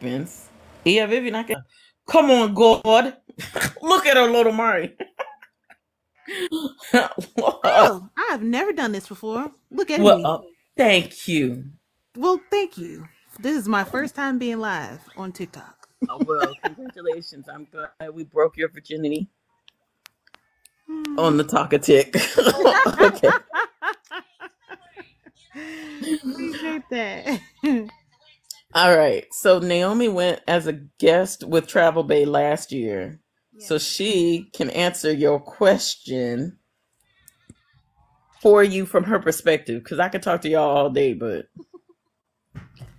happens. Iya, Vivian, I can. Come on, God. Look at her, little Mari. Oh, I've never done this before. Look at Well, me. thank you. Well, thank you. This is my first time being live on TikTok. Oh, well, congratulations. I'm glad we broke your virginity on the talk a tick. Okay. Appreciate that. All right. So Naomi went as a guest with Travel Bay last year. Yeah. So she can answer your question for you from her perspective. Because I could talk to y'all all day, but.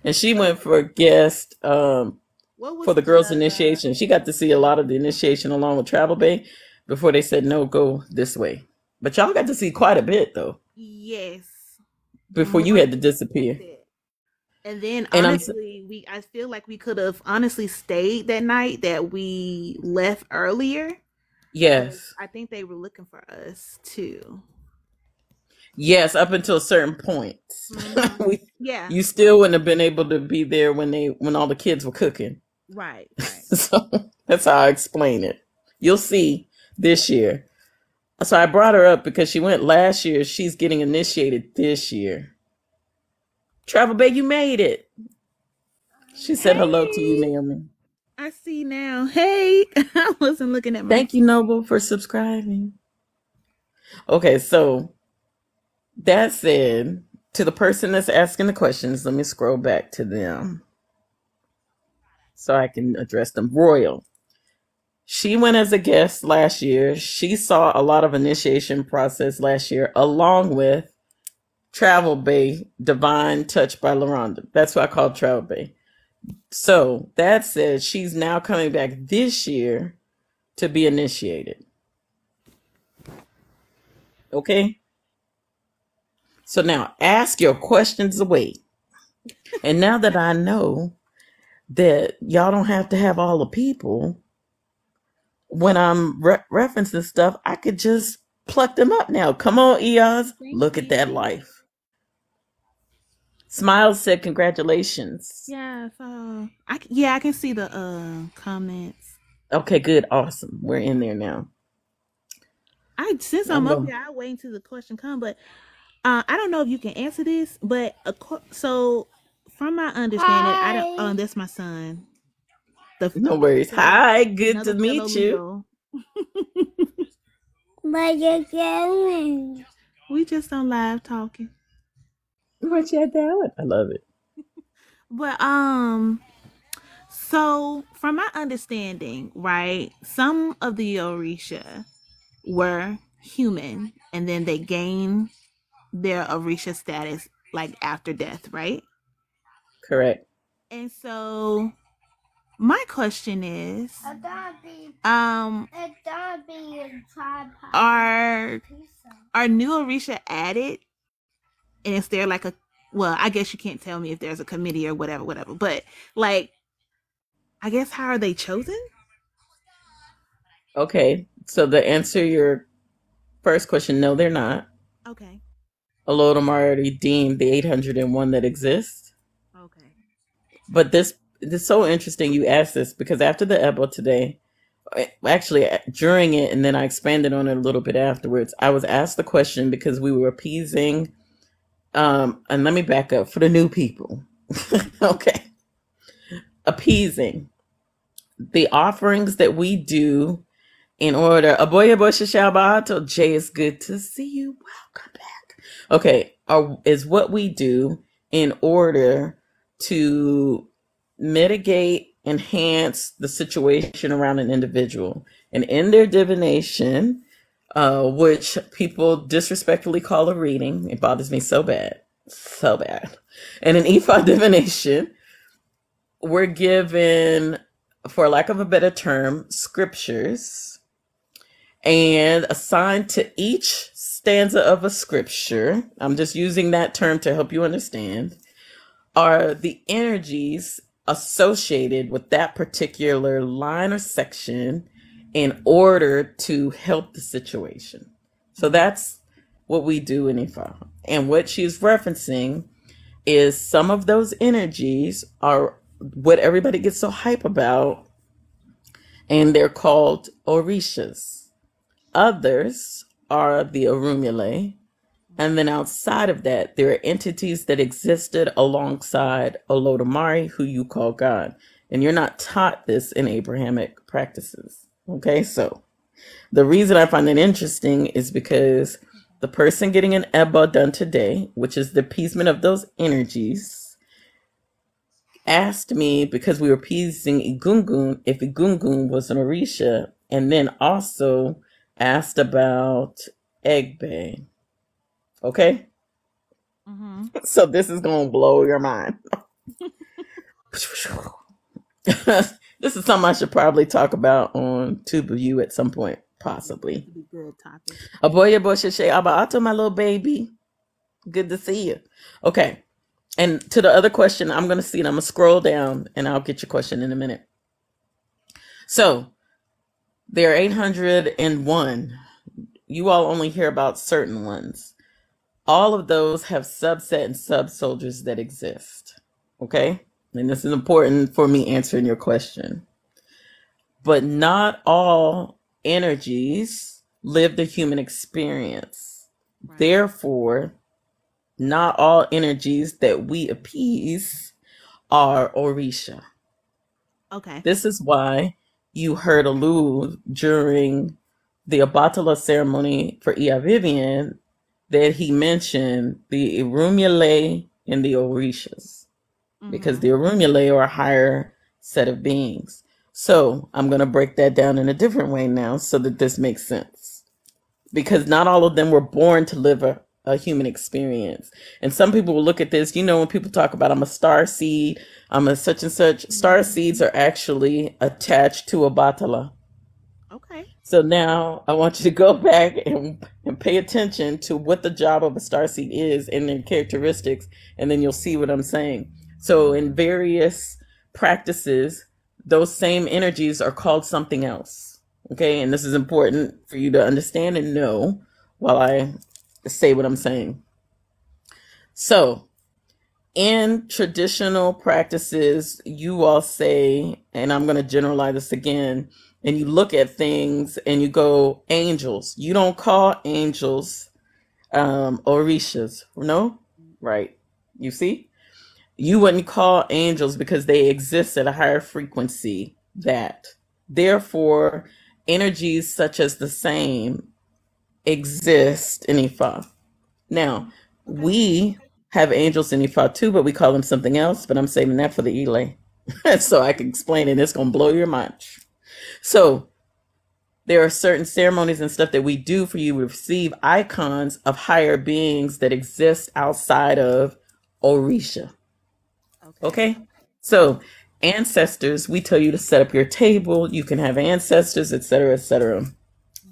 And she went for a guest for the girls' initiation. She got to see a lot of the initiation along with Travel Bay before they said, no, go this way. But y'all got to see quite a bit, though. Yes. Before you had to disappear. And then honestly, I feel like we could have honestly stayed that night that we left earlier. Yes. I think they were looking for us too. Yes, up until certain points. Mm-hmm. Yeah. You still wouldn't have been able to be there when all the kids were cooking. Right. So that's how I explain it. You'll see this year. So I brought her up because she went last year. She's getting initiated this year. Travel Bay, you made it. She said hello to you, Naomi. I see now. Hey, I wasn't looking at my. Thank you, Noble, for subscribing. Okay, so that said, to the person that's asking the questions, let me scroll back to them so I can address them. Royal. She went as a guest last year. She saw a lot of initiation process last year, along with Travel Bay, Divine Touch by LaRonda. That's what I call Travel Bay. So that said, she's now coming back this year to be initiated. Okay? So now ask your questions away. And now that I know that y'all don't have to have all the people, when I'm referencing stuff, I could just pluck them up now. Come on, Eos. Look at that life. Smiles said congratulations. Yeah, so I can see the comments. Okay, good, awesome. We're in there now. Since I'm up here, I'll wait until the question comes. But I don't know if you can answer this. But so from my understanding, I don't. Oh, that's my son. No worries. Hi, good to meet you. What you doing? We just on live talking. What you doing? I love it. But so from my understanding, right, some of the Orisa were human and then they gain their Orisa status like after death, right? Correct. And so my question is, are new Orisa added? And is there like I guess you can't tell me if there's a committee or whatever, but like, I guess, how are they chosen? Okay, so to answer your first question, no, they're not. Okay. A lot of them already deemed the 801 that exists. Okay. But this is so interesting you asked this because after the Ebo today, actually during it, and then I expanded on it a little bit afterwards, I was asked the question because we were appeasing. And let me back up for the new people. Okay. Appeasing the offerings that we do in order. Aboya Bosha Shabato. Jay, is good to see you. Welcome back. Okay. Is what we do in order to mitigate, enhance the situation around an individual. And in their divination, which people disrespectfully call a reading. It bothers me so bad. So bad. And in Ifa divination, we're given, for lack of a better term, scriptures, and assigned to each stanza of a scripture, I'm just using that term to help you understand, are the energies associated with that particular line or section in order to help the situation. So that's what we do in Ifa. And what she's referencing is some of those energies are what everybody gets so hype about, and they're called Orishas. Others are the Orumile, and then outside of that, there are entities that existed alongside Olodumare, who you call God. And you're not taught this in Abrahamic practices. Okay, so the reason I find it interesting is because the person getting an Eba done today, which is the appeasement of those energies, asked me, because we were appeasing Egungun, if Egungun was an Orisha, and then also asked about Egbe. Okay? Mm-hmm. So this is going to blow your mind. This is something I should probably talk about on Tube of You at some point, possibly. Be good topic. Aboya Bosheshe Abaato, my little baby. Good to see you. Okay. And to the other question, I'm going to see it. I'm going to scroll down and I'll get your question in a minute. So there are 801. You all only hear about certain ones. All of those have subset and sub-soldiers that exist. Okay? And this is important for me answering your question. But not all energies live the human experience. Right. Therefore, not all energies that we appease are Orisha. Okay. This is why you heard Olu during the Obatala ceremony for Iya Vivian that he mentioned the Irumule and the Orishas. Because the Orumule are a higher set of beings. So I'm going to break that down in a different way now so that this makes sense. Because not all of them were born to live a human experience. And some people will look at this, when people talk about I'm a star seed, I'm a such and such. Star seeds are actually attached to a Batala. Okay. So now I want you to go back and pay attention to what the job of a starseed is and their characteristics, and then you'll see what I'm saying. So in various practices, those same energies are called something else. Okay, and this is important for you to understand and know while I say what I'm saying. So in traditional practices, you all say, and I'm going to generalize this again, and you look at things and you go, angels. You don't call angels Orishas. No? Right. You see? You wouldn't call angels because they exist at a higher frequency that. Therefore, energies such as the same exist in Ifa. Now, we have angels in Ifa too, but we call them something else, but I'm saving that for the Ile. So I can explain it. It's going to blow your mind. So there are certain ceremonies and stuff that we do for you to receive icons of higher beings that exist outside of Orisha. Okay? So ancestors, we tell you to set up your table. You can have ancestors, etc., etc.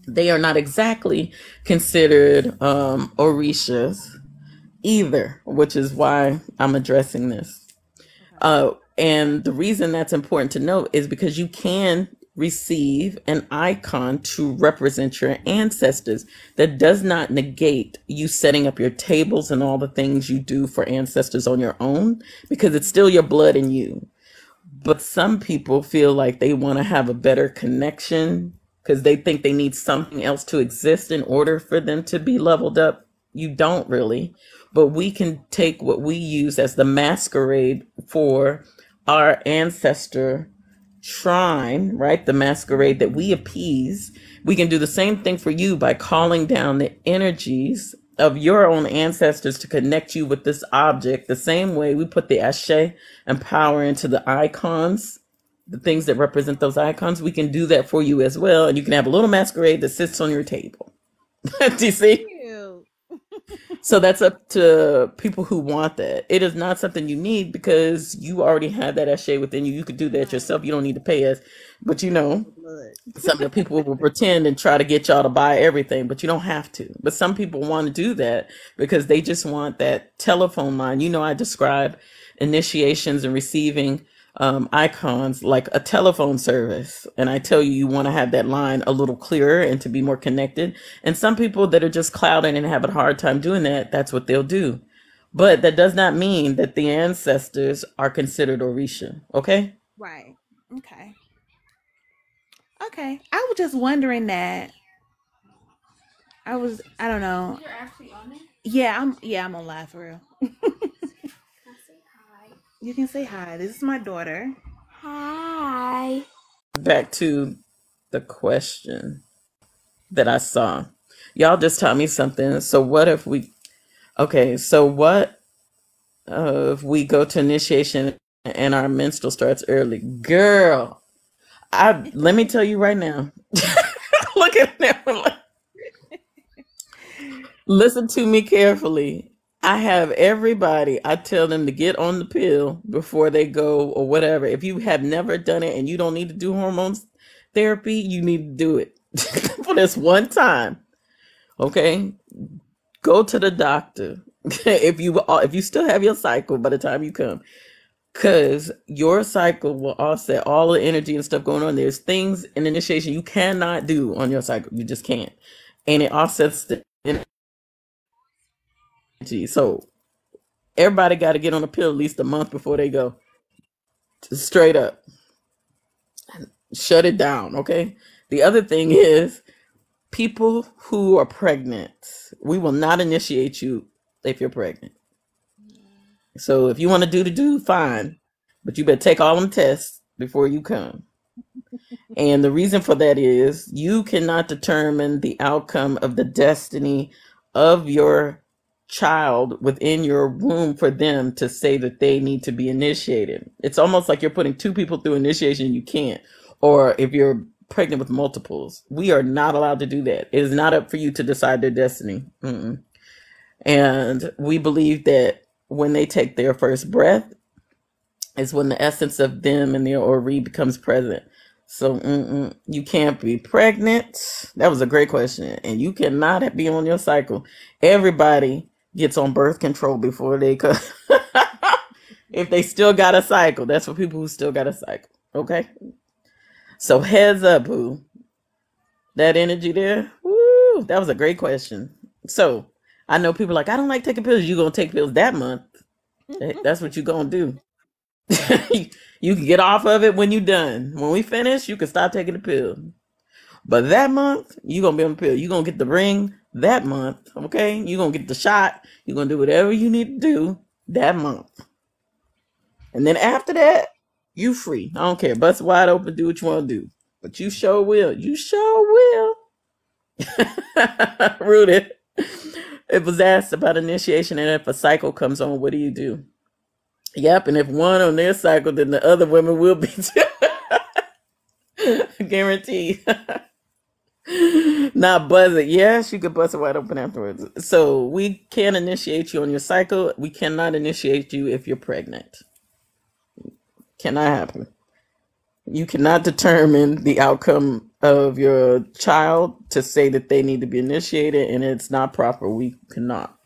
They are not exactly considered Orishas either, which is why I'm addressing this. And the reason that's important to note is because you can receive an icon to represent your ancestors. That does not negate you setting up your tables and all the things you do for ancestors on your own, because it's still your blood in you. But some people feel like they want to have a better connection because they think they need something else to exist in order for them to be leveled up. You don't really, but we can take what we use as the masquerade for our ancestor shrine, right? The masquerade that we appease. We can do the same thing for you by calling down the energies of your own ancestors to connect you with this object. The same way we put the ashe and power into the icons, the things that represent those icons, we can do that for you as well. And you can have a little masquerade that sits on your table. Do you see? So that's up to people who want that. It is not something you need because you already have that ashe within you. You could do that yourself. You don't need to pay us. But some of the people will pretend and try to get y'all to buy everything, but you don't have to. But some people want to do that because they just want that telephone line. I describe initiations and receiving icons like a telephone service, and I tell you want to have that line a little clearer and to be more connected. And some people that are just clouded and have a hard time doing that, that's what they'll do. But that does not mean that the ancestors are considered Orisha. Okay? Right. Okay. Okay. I was just wondering that. I don't know. You're actually on it? Yeah, I'm on live for real. You can say hi. This is my daughter. Hi. Back to the question that I saw. Y'all just tell me something. So what if we what if we go to initiation and our menstrual starts early? Girl, let me tell you right now. Look at them. Listen to me carefully. I have everybody, I tell them to get on the pill before they go or whatever. If you have never done it and you don't need to do hormones therapy, you need to do it for this one time. Okay? Go to the doctor if you still have your cycle by the time you come, because your cycle will offset all the energy and stuff going on. There's things in initiation you cannot do on your cycle. You just can't. And it offsets the energy. So everybody got to get on a pill at least a month before they go. Straight up. Shut it down, okay? The other thing is, people who are pregnant, we will not initiate you if you're pregnant. So if you want to do, fine. But you better take all them tests before you come. And the reason for that is you cannot determine the outcome of the destiny of your child within your womb for them to say that they need to be initiated. It's almost like you're putting two people through initiation and you can't. Or if you're pregnant with multiples, we are not allowed to do that. It is not up for you to decide their destiny. Mm-mm. And we believe that when they take their first breath is when the essence of them and their Ori becomes present. So you can't be pregnant. That was a great question. And you cannot be on your cycle. Everybody gets on birth control before they come. If they still got a cycle. That's for people who still got a cycle. Okay? So heads up, boo. That energy there. Woo, that was a great question. So I know people are like, I don't like taking pills. You're going to take pills that month. That's what you're going to do. You can get off of it when you're done. When we finish, you can stop taking the pill. But that month, you're going to be on the pill. You're going to get the ring that month, okay? You're going to get the shot. You're going to do whatever you need to do that month. And then after that, you free. I don't care. Bust wide open, do what you want to do. But you sure will. You sure will. Rooted. It was asked about initiation, and if a cycle comes on, what do you do? Yep, and if one on their cycle, then the other women will be too. Guaranteed. Not buzz it. Yes, you could bust it wide open afterwards. So we can initiate you on your cycle. We cannot initiate you if you're pregnant. Cannot happen. You cannot determine the outcome of your child to say that they need to be initiated, and it's not proper. We cannot.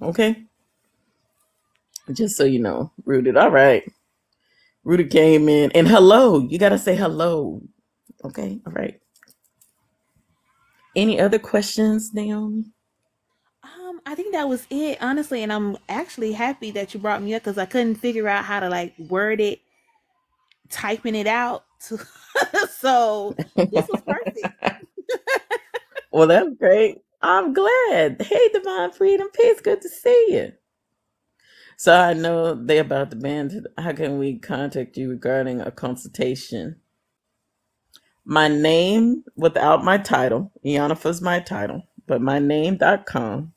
Okay? Just so you know, Rooted. All right. Rooted came in. And hello. You got to say hello. Okay? All right. Any other questions, Naomi? I think that was it, honestly. And I'm actually happy that you brought me up because I couldn't figure out how to like word it, typing it out. So this was perfect. Well, that's great. I'm glad. Hey, Divine Freedom. Peace. Good to see you. So I know they're about to ban. How can we contact you regarding a consultation? My name without my title. Ianifa's my title, but my name.com.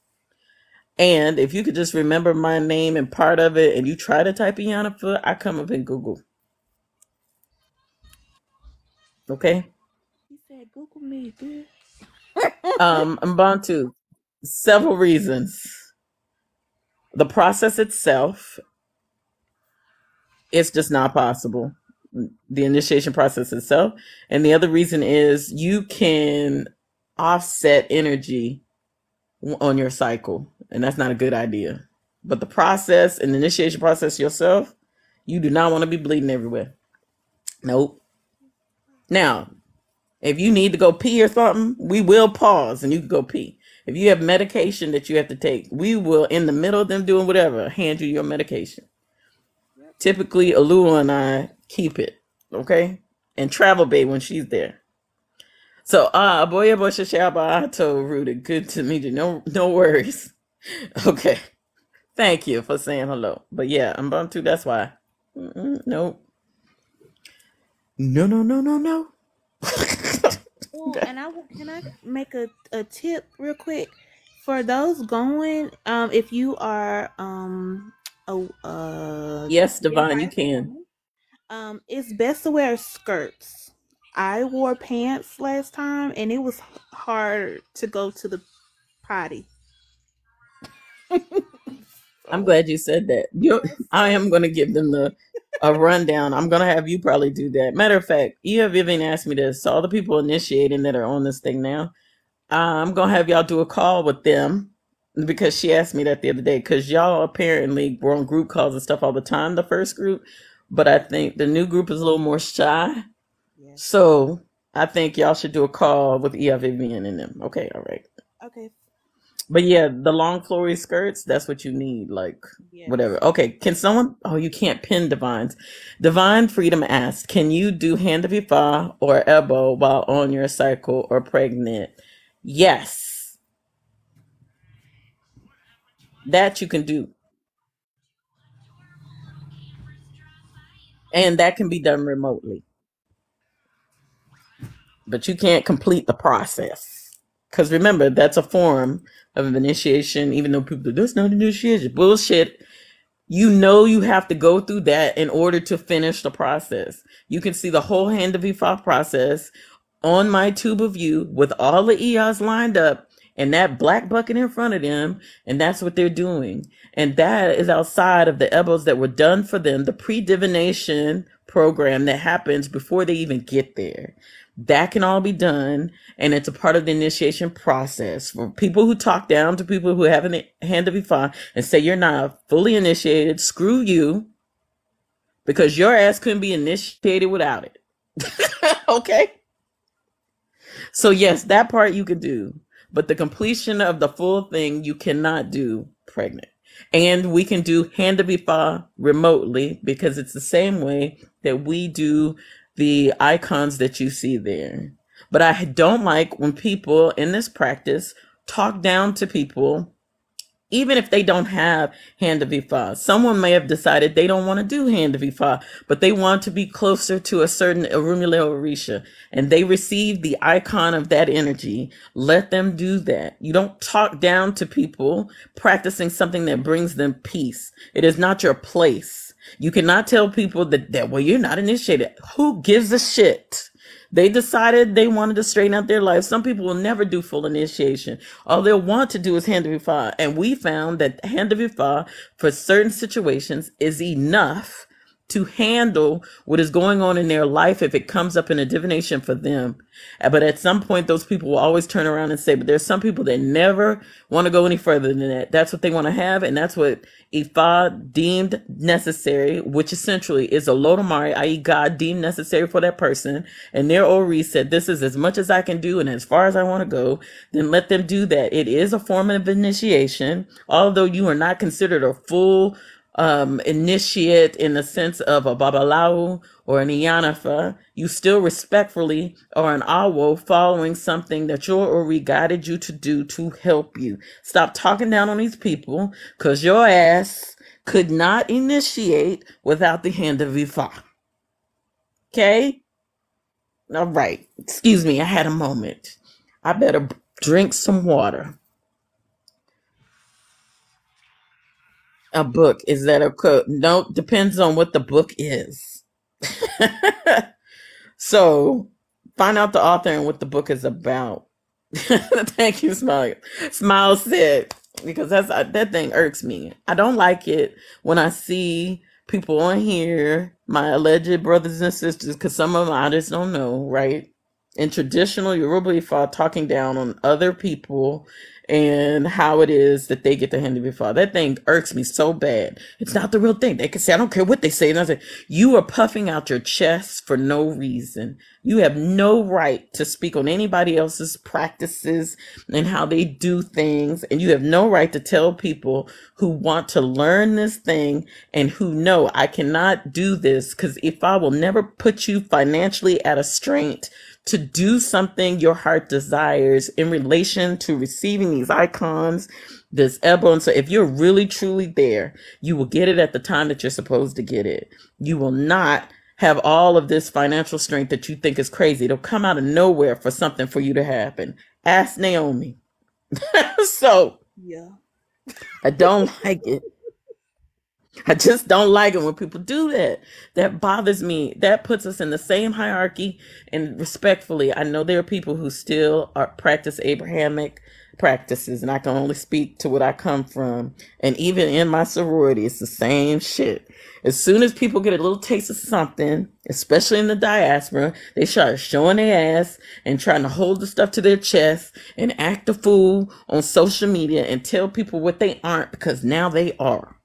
And if you could just remember my name and part of it, and you try to type Ianifa, I come up in Google. Okay? You said Google me, bitch. I'm bound to. Several reasons. The process itself is just not possible. The initiation process itself. And the other reason is you can offset energy on your cycle. And that's not a good idea. But the process and the initiation process yourself, you do not want to be bleeding everywhere. Nope. Now, if you need to go pee or something, we will pause and you can go pee. If you have medication that you have to take, we will, in the middle of them doing whatever, hand you your medication. Typically, Alua and I keep it, okay? And Travel Bay when she's there. So, Aboya Bosha Shaba Ato Rooted. Good to meet you. No worries. Okay. Thank you for saying hello. But yeah, I'm Bantu, that's why. No. No. Well, and can I make a tip real quick for those going? If you are Yes, Divine, you can. it's best to wear skirts. I wore pants last time, and it was hard to go to the potty. I'm glad you said that. I am going to give them a rundown. I'm going to have you probably do that. Matter of fact, Iya Vivian asked me this. So all the people initiating that are on this thing now, I'm going to have y'all do a call with them because she asked me that the other day because y'all apparently were on group calls and stuff all the time, the first group. But I think the new group is a little more shy. Yes. So I think y'all should do a call with Iya Vivian and them. Okay, all right. Okay. But yeah, the long flowy skirts, that's what you need. Like, yes. Whatever. Okay, can someone... Oh, you can't pin Divines. Divine Freedom asked, can you do hand of Ifa or elbow while on your cycle or pregnant? Yes. That you can do. And that can be done remotely. But you can't complete the process. Because remember, that's a form of initiation, even though people do, that's not initiation. Bullshit. You know you have to go through that in order to finish the process. You can see the whole hand of Ifa process on my tube of view with all the Iyas lined up and that black bucket in front of them, and that's what they're doing. And that is outside of the elbows that were done for them, the pre-divination program that happens before they even get there. That can all be done, and it's a part of the initiation process. For people who talk down to people who have a hand of Ifa and say you're not fully initiated, screw you, because your ass couldn't be initiated without it. Okay? So yes, that part you can do, but the completion of the full thing you cannot do pregnant. And we can do hand of Ifa remotely because it's the same way that we do the icons that you see there. But I don't like when people in this practice talk down to people, even if they don't have hand of Ifa. Someone may have decided they don't want to do hand of Ifa, but they want to be closer to a certain Orumile Orisha, and they receive the icon of that energy. Let them do that. You don't talk down to people practicing something that brings them peace. It is not your place. You cannot tell people that well, you're not initiated. Who gives a shit? They decided they wanted to straighten out their life. Some people will never do full initiation. All they'll want to do is hand of Ifa. And we found that hand of Ifa for certain situations is enough to handle what is going on in their life if it comes up in a divination for them. But at some point, those people will always turn around and say, but there's some people that never want to go any further than that. That's what they want to have. And that's what Ifa deemed necessary, which essentially is a Lodomari, i.e. God deemed necessary for that person. And their Ori said, this is as much as I can do and as far as I want to go, then let them do that. It is a form of initiation, although you are not considered a full initiate in the sense of a Babalau or an Iyanafa. You still respectfully are an Awo following something that your Ori guided you to do to help you. Stop talking down on these people because your ass could not initiate without the hand of Ifa. Okay? All right. Excuse me, I had a moment. I better drink some water. A book, is that a code? No, depends on what the book is. So find out the author and what the book is about. Thank you, Smile. Smile said, because that thing irks me. I don't like it when I see people on here, my alleged brothers and sisters, because some of them I just don't know, right? in traditional Yoruba Ifa talking down on other people and how it is that they get the hand of Ifa. That thing irks me so bad. It's not the real thing. They can say, I don't care what they say. And I say, you are puffing out your chest for no reason. You have no right to speak on anybody else's practices and how they do things. And you have no right to tell people who want to learn this thing and who know I cannot do this because Ifa will never put you financially at a strain to do something your heart desires in relation to receiving these icons, this ebo. And so if you're really truly there, you will get it at the time that you're supposed to get it. You will not have all of this financial strength that you think is crazy. It'll come out of nowhere for something for you to happen. Ask Naomi. So Yeah. I don't like it. I just don't like it when people do that. That bothers me. That puts us in the same hierarchy. And respectfully, I know there are people who still practice Abrahamic practices, and I can only speak to what I come from. And even in my sorority, it's the same shit. As soon as people get a little taste of something, especially in the diaspora, they start showing their ass and trying to hold the stuff to their chest and act a fool on social media and tell people what they aren't because now they are.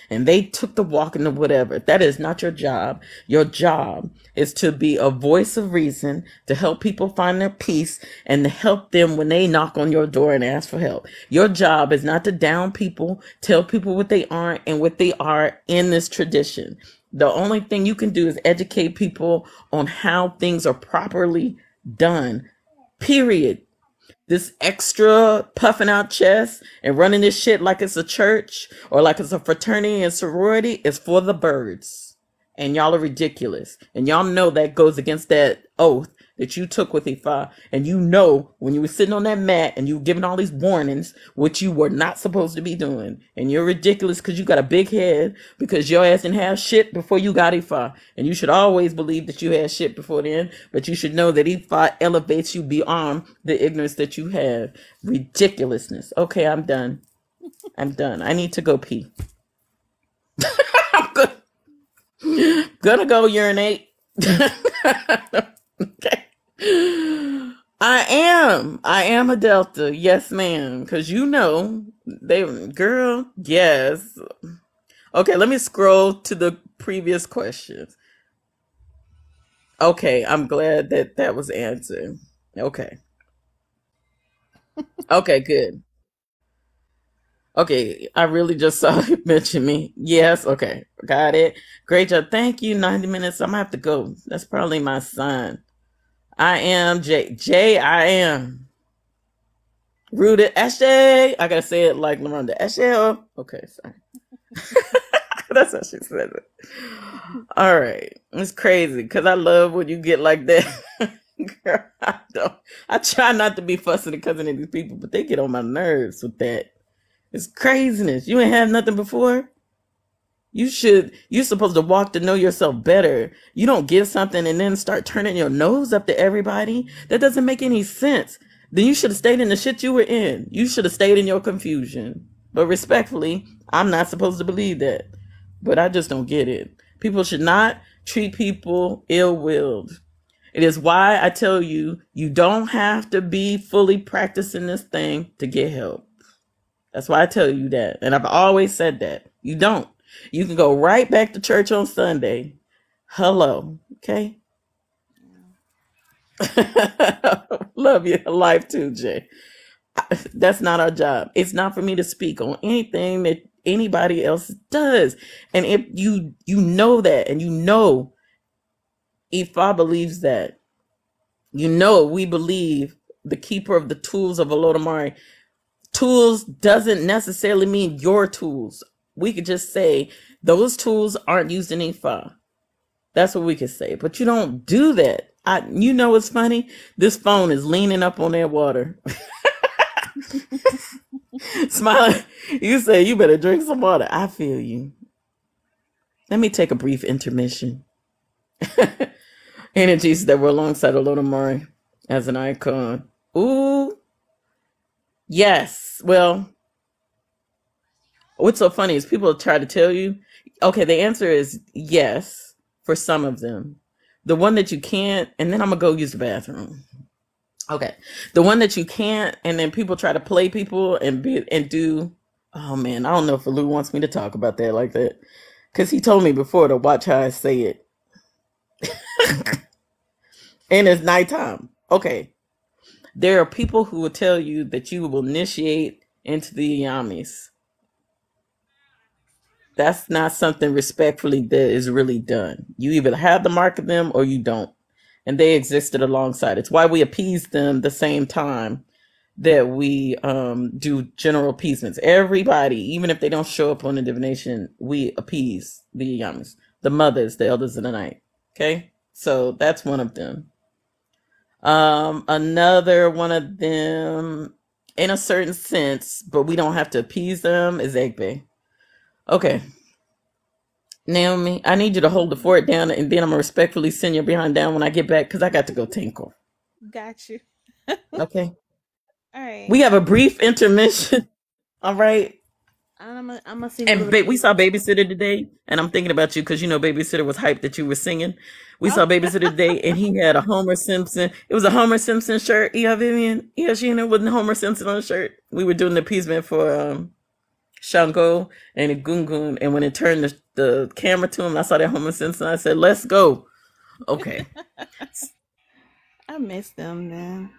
And they took the walk into whatever. That is not your job. Your job is to be a voice of reason, to help people find their peace, and to help them when they knock on your door and ask for help. Your job is not to down people, tell people what they aren't and what they are in this tradition. The only thing you can do is educate people on how things are properly done. Period. This extra puffing out chest and running this shit like it's a church or like it's a fraternity and sorority is for the birds. And y'all are ridiculous. And y'all know that goes against that oath that you took with Ifa. And you know when you were sitting on that mat and you were giving all these warnings, what you were not supposed to be doing. And you're ridiculous because you got a big head because your ass didn't have shit before you got Ifa. And you should always believe that you had shit before then. But you should know that Ifa elevates you beyond the ignorance that you have. Ridiculousness. Okay, I'm done. I'm done. I need to go pee. I'm good. Gonna go urinate. Okay. I am a Delta. Yes, ma'am. Cause you know girl, yes. Okay, let me scroll to the previous questions. Okay, I'm glad that that was answered. Okay. Okay, good. Okay, I really just saw you mention me. Yes, okay, got it. Great job. Thank you. 90 minutes. I'm gonna have to go. That's probably my sign. I am J. I am rooted. Ashe. I gotta say it like Loranda. Ashe. Okay, sorry. That's how she said it. All right, it's crazy because I love when you get like that. Girl, I don't. I try not to be fussing and cussing at these people, but they get on my nerves with that. It's craziness. You ain't had nothing before. You're supposed to walk to know yourself better. You don't get something and then start turning your nose up to everybody. That doesn't make any sense. Then you should have stayed in the shit you were in. You should have stayed in your confusion. But respectfully, I'm not supposed to believe that. But I just don't get it. People should not treat people ill-willed. It is why I tell you, you don't have to be fully practicing this thing to get help. That's why I tell you that. And I've always said that. You don't. You can go right back to church on Sunday. Hello. Okay? Love your life too, Jay. That's not our job. It's not for me to speak on anything that anybody else does. And if you know that, and you know Ifa believes that, you know we believe the keeper of the tools of Olodumare. Tools doesn't necessarily mean your tools. We could just say those tools aren't used in Ifa. That's what we could say. But you don't do that. You know what's funny? This phone is leaning up on that water. Smiling. You say you better drink some water. I feel you. Let me take a brief intermission. Energies that were alongside Olodumare as an icon. Ooh. Yes. Well, what's so funny is people try to tell you, okay, the answer is yes for some of them. The one that you can't, and then I'm going to go use the bathroom. Okay. The one that you can't, and then people try to play people and do. Oh man, I don't know if Lou wants me to talk about that like that, because he told me before to watch how I say it, and it's nighttime. Okay, there are people who will tell you that you will initiate into the yamis. That's not something respectfully that is really done. You either have the mark of them or you don't, and they existed alongside. It's why we appease them the same time that we do general appeasements. Everybody, even if they don't show up on the divination, we appease the yamas, the mothers, the elders of the night. Okay, so that's one of them. Another one of them, in a certain sense, but we don't have to appease them, is Egbe. Okay, Naomi, I need you to hold the fort down, and then I'm gonna respectfully send your behind down when I get back because I got to go tinkle. Got you. Okay, All right. we have a brief intermission. All right. I'm gonna see. And we saw Babysitter today, and I'm thinking about you because you know Babysitter was hyped that you were singing. We saw Babysitter today, and he had a Homer Simpson. It was a Homer Simpson shirt. Yeah, Vivian. Yeah, Sheena with Homer Simpson on the shirt. We were doing the appeasement for Shango and Gungun, and when it turned the camera to him, I saw that Homer Simpson. I said, "Let's go." Okay. I miss them then.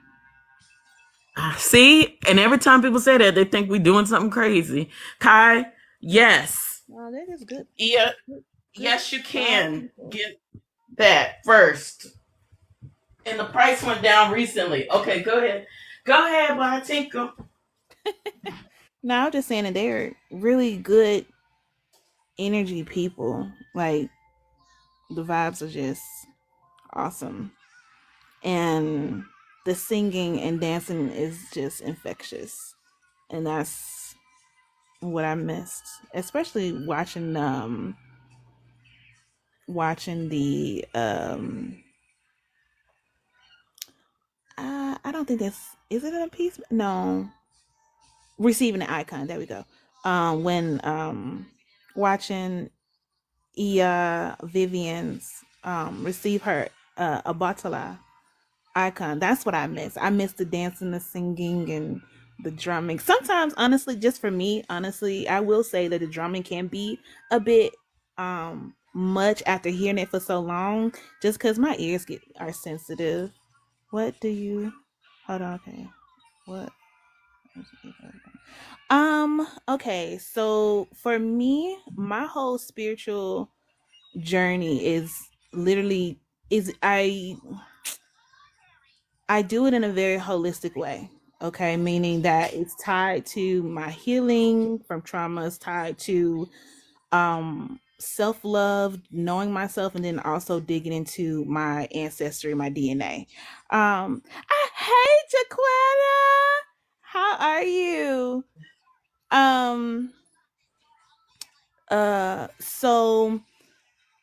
See, and every time people say that, they think we're doing something crazy. Kai, yes. Oh, that is good. Yeah, yes, you can get that first. And the price went down recently. Okay, go ahead. Go ahead, Bonatinko. No, I'm just saying that they're really good energy people. Like the vibes are just awesome. And the singing and dancing is just infectious. And that's what I missed. Especially watching the I don't think that's, is it an appeasement? No. Receiving an icon, there we go. When watching Iya Vivian's receive her a Batala icon. That's what I miss. I miss the dancing, the singing, and the drumming. Sometimes, honestly, just for me, honestly, I will say that the drumming can be a bit much after hearing it for so long, just because my ears are sensitive. What do you? Hold on. Okay. What? Okay. So for me, my whole spiritual journey is literally is I do it in a very holistic way. Okay, meaning that it's tied to my healing from traumas, tied to self-love, knowing myself, and then also digging into my ancestry, my DNA. Hey Jaquetta, how are you? Um so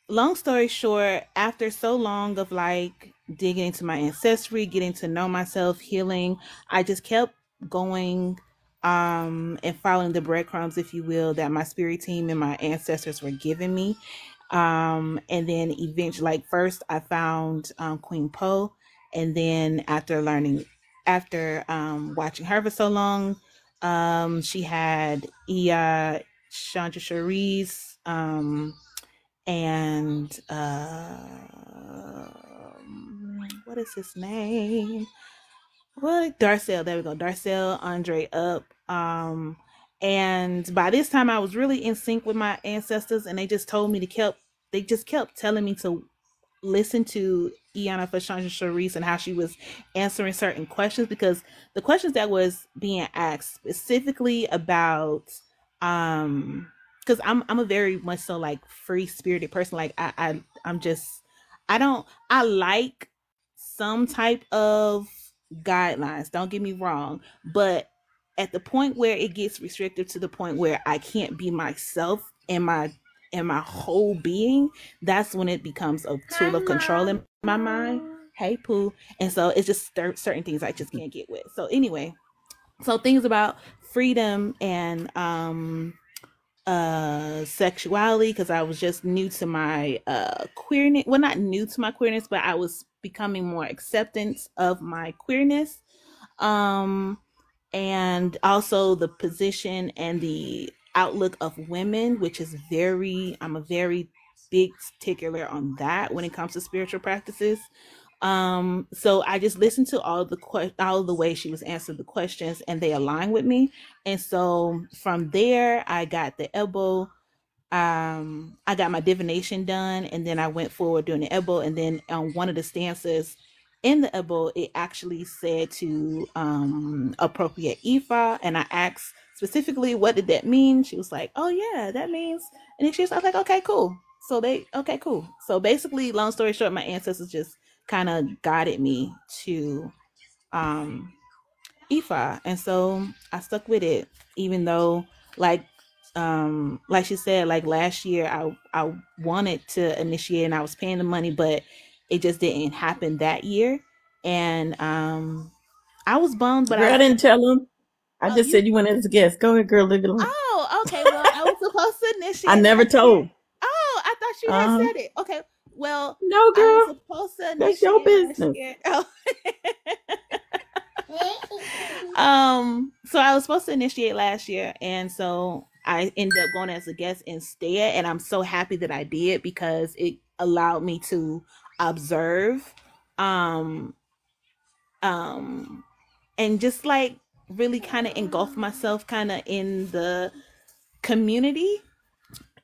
long story short, after so long of like digging into my ancestry, getting to know myself, healing, I just kept going and following the breadcrumbs, if you will, that my spirit team and my ancestors were giving me. And then eventually, like first I found Queen Poe, and then after watching her for so long, she had Iya Chandra Cherise, and what is his name? Well, Darcel, there we go. Darcel Andre up. And by this time I was really in sync with my ancestors, and they just kept telling me to listen to Iana Fashanja Sharice and how she was answering certain questions, because the questions that was being asked specifically about because I'm a very much so like free spirited person. Like I'm just I like some type of guidelines. Don't get me wrong, but at the point where it gets restrictive to the point where I can't be myself and my whole being, that's when it becomes a tool of control in my mind. Hey Pooh. And so it's just certain things I just can't get with. So anyway, so things about freedom and sexuality, because I was just new to my queerness. Well, not new to my queerness, but I was becoming more acceptance of my queerness. Um, and also the position and the outlook of women, which is I'm a very big stickler on that when it comes to spiritual practices. So I just listened to all the ways she was answering the questions, and they align with me. And so from there, I got the elbow. I got my divination done, and then I went forward doing the elbow. And then on one of the stances in the elbow, it actually said to appropriate Ifa, and I asked specifically what did that mean. She was like, "Oh yeah, that means." And then I was like, "Okay, cool." Okay, cool. So basically, long story short, my ancestors just kind of guided me to um Ifa, and so I stuck with it, even though like like she said, like last year I wanted to initiate and I was paying the money, but it just didn't happen that year. And I was bummed, but Girl, I didn't tell him. I oh, just you said you went as a guest. Go ahead, girl, live it alone. oh, okay, well, I was supposed to I initiate never last year. told. Oh, I thought you had Uh-huh. said it. Okay, well, No, I was girl, supposed to that's your initiate last business. year. Oh. So I was supposed to initiate last year, and so I ended up going as a guest instead, and I'm so happy that I did because it allowed me to observe um um and just like really kind of engulf myself kind of in the community,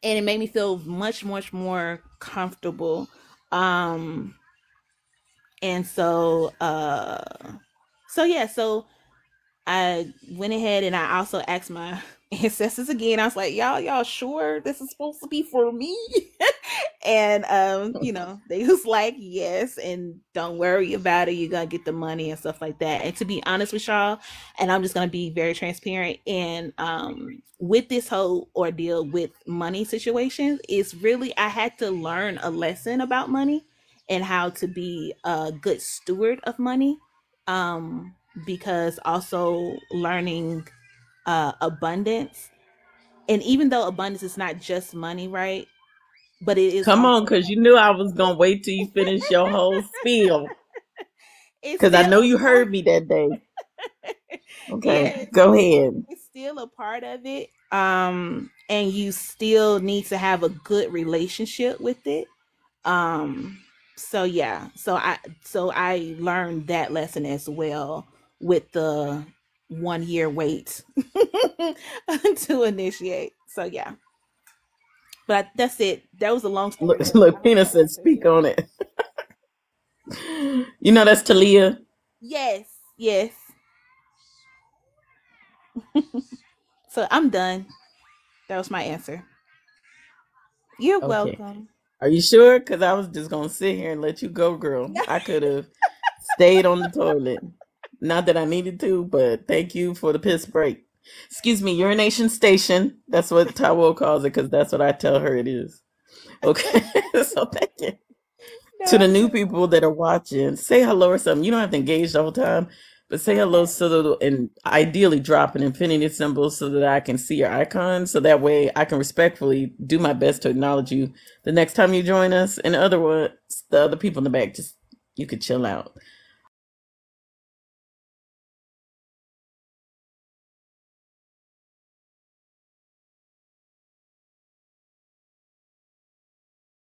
and it made me feel much more comfortable. um and so yeah, so I went ahead and I also asked my ancestors again. I was like, y'all sure this is supposed to be for me? And they was like, yes, and don't worry about it. You're gonna get the money and stuff like that. And to be honest with y'all, and I'm just gonna be very transparent, and with this whole ordeal with money situations, it's really I had to learn a lesson about money and how to be a good steward of money. Because also learning abundance, and even though abundance is not just money, right, but it is Come on, also because you knew I was going to wait till you finish your whole spiel. it's Because I still know a you part. heard me that day. Yeah, Okay, go ahead. it's still a part of it. And you still need to have a good relationship with it. um so yeah, so I learned that lesson as well with the 1 year wait to initiate. So yeah, but that's it. That was a long story Look, short. I look, hope Pina that said, answers speak it. on it. You know that's Talia. Yes, yes. So I'm done. That was my answer. You're Okay. welcome. Are you sure? Because I was just going to sit here and let you go, girl. I could have stayed on the toilet. Not that I needed to, but thank you for the piss break. Excuse me, urination station. That's what Taiwo calls it because that's what I tell her it is. Okay. So thank you. No, To the I'm new good. people that are watching, say hello or something. You don't have to engage the whole time, but say hello Okay. so that, and ideally drop an infinity symbol so that I can see your icon. So that way I can respectfully do my best to acknowledge you the next time you join us. And other words, the other people in the back, just you could chill out.